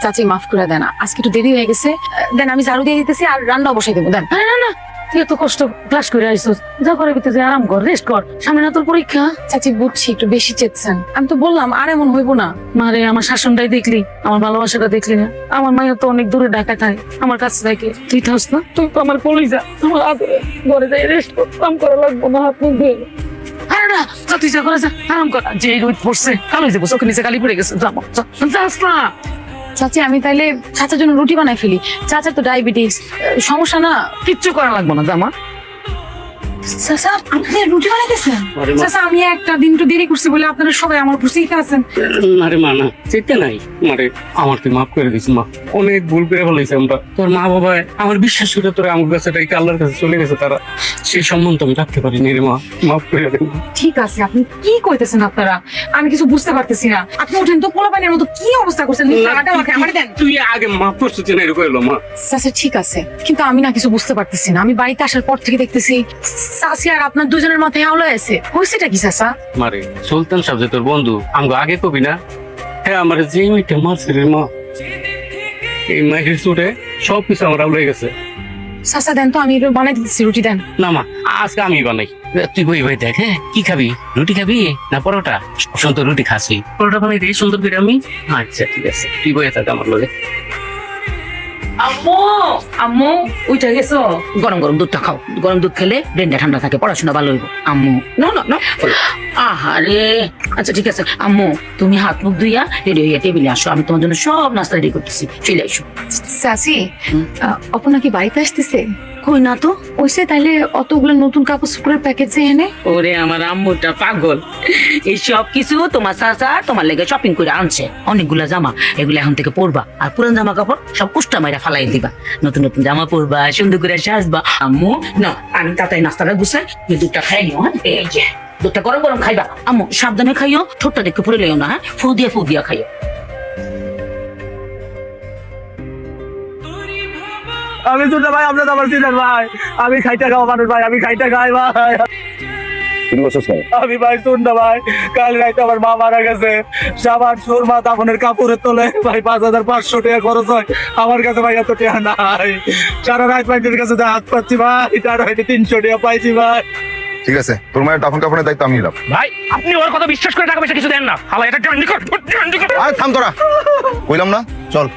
চাচি মাফ করে দেন, আজকে একটু দেরি হয়ে গেছে। দেন আমি ঝাড়ু দিয়ে দিতেছি আর রান্না বসাই দেবো। দেন। আরে না না, তুই এত কষ্ট ক্লাস করে আইসস, যা করে ভিতরে আরাম কর, রেস্ট কর, সামনে না তোর পরীক্ষা। চাচি বুঝছি একটু বেশি চেয়েছেন, আমি তো বললাম আর এমন হইবো না। মারে আমার শাসনটাই দেখলি, আমার ভালোবাসাটা দেখলি না। আমার মায়ের তো অনেক দূরে ঢাকায় থাকে, আমার কাছে থাকে। তুই থাকস না, তুই তো আমার কলিজা, আমার আদরে। ঘরে যাই রেস্ট কর, কাম করা লাগবো না, হাত মুখ ধুয়ে। আরে না, যা তুই যা করে যা, আরাম কর। যে রোদ পড়ছে, কালো যাবো, চোখের নিচে কালি পড়ে গেছে, যাবো যাস না। চাচি আমি তাইলে চাচার জন্য রুটি বানাই ফেলি, চাচার তো ডায়াবেটিস, সমস্যা না। কিচ্ছু করা লাগবো না, জামা। চাচা আপনি রুটি বানাইতেছেন? আরে মা। চাচা আমি একটা দিন একটু দেরি করছি বলে আপনারা সবাই আমার উপর চিন্তা আছেন। আরে মা না, চেতে নাই মারে, আমার তুই মাফ করে দিস মা, অনেক ভুল করে ফেলেছি আমরা। তোর মা বাবা আমার বিশ্বাস করে তোরা আমার কাছে রেখে আল্লাহর কাছে চলে গেছে, তারা সেই সম্বন্ধ আমি রাখতে পারিনি রে মা, মাফ করে দেন। ঠিক আছে, আপনি কি কইতেছেন আপনারা? আমি কিছু বুঝতে পারতেছি না। আপনি ওঠেন তো, পোলাপানের মতো কি অবস্থা করছেন? টাকাটা আমাকে আমারে দেন। তুই আগে মাফ করছিস না, এরকম এলো মা। চাচা ঠিক আছে, কিন্তু আমি না কিছু বুঝতে পারতেছি না। আমি বাড়িতে আসার পর থেকে দেখতেছি চাচি আর আপনার দুজনের মাথায় আওলা আছে। হয়েছেটা কি চাচা? মারে সুলতান সাহেব যে তোর বন্ধু, আমাকে আগে কবি না? হ্যাঁ, আমার যে মেয়েটা মারছে রে মা, এই মাইকের চোটে সবকিছু আমার আউলে গেছে। চাচা দেন তো, আমি এবার বানাই দিতেছি, রুটি দেন। না মা, আজকে আমি বানাই। তুই বই ভাই দেখ, হ্যাঁ কি খাবি? রুটি খাবি না পরোটা? সুন্দর রুটি খাসি, পরোটা বানাই দিই সুন্দর করে আমি। আচ্ছা ঠিক আছে, তুই বইয়ে থাক আমার লগে। আম্মু, আম্মু উঠে গেছো? গরম গরম দুধটা খাও, গরম দুধ খেলে ব্রেনটা ঠান্ডা থাকে, পড়াশোনা ভালো হইব। আম্মু না না না, আহারে। আচ্ছা ঠিক আছে আম্মু, তুমি হাত মুখ ধুইয়া রেডি হইয়া টেবিলে আসো, আমি তোমার জন্য সব নাস্তা রেডি করতেছি, চলে আসো। চাচি অপনা কি বাড়িতে আসতেছে? কই না তো। ওইসে তাইলে অতগুলো নতুন কাপড় চোপড়ের প্যাকেট যে এনে। ওরে আমার আম্মুটা পাগল, এই সব কিছু তোমার চাচা তোমার লেগে শপিং করে আনছে, অনেকগুলা জামা। এগুলো এখন থেকে পরবা, আর পুরান জামা কাপড় সব কুষ্টা মাইরা ফালাই দিবা, নতুন নতুন জামা পরবা, সুন্দর করে সাজবা। আম্মু না, আমি তাড়াতাড়ি নাস্তাটা গুছাই, তুমি দুধটা খাই নিও। হ্যাঁ এই যে দুধটা গরম গরম খাইবা। আম্মু সাবধানে খাইও, ঠোঁটটা দেখে পড়ে লইও না। হ্যাঁ ফু দিয়া খাইও। আমি শুনতে ভাই, আপনার আমার চিনেন ভাই, আমি খাইটা খাওয়া মানুষ ভাই, আমি খাইটা খাই ভাই। আমি ভাই শুনতে ভাই, কাল রাইতে আমার মা মারা গেছে, সাবান সুরমা দাফনের কাপড়ের তোলে ভাই 5,500 টাকা খরচ হয়। আমার কাছে ভাই এত টাকা নাই, সারা রাত ভাইদের কাছে হাত পাচ্ছি ভাই, তার হয়তো 300 টাকা পাইছি ভাই। ঠিক আছে, তোর মায়ের দাফন কাফনের দায়িত্ব আমি নিলাম। ভাই আপনি ওর কথা বিশ্বাস করে টাকা পয়সা কিছু দেন না, হালা এটা নিকট। আয় থাম তোরা, কইলাম না চল।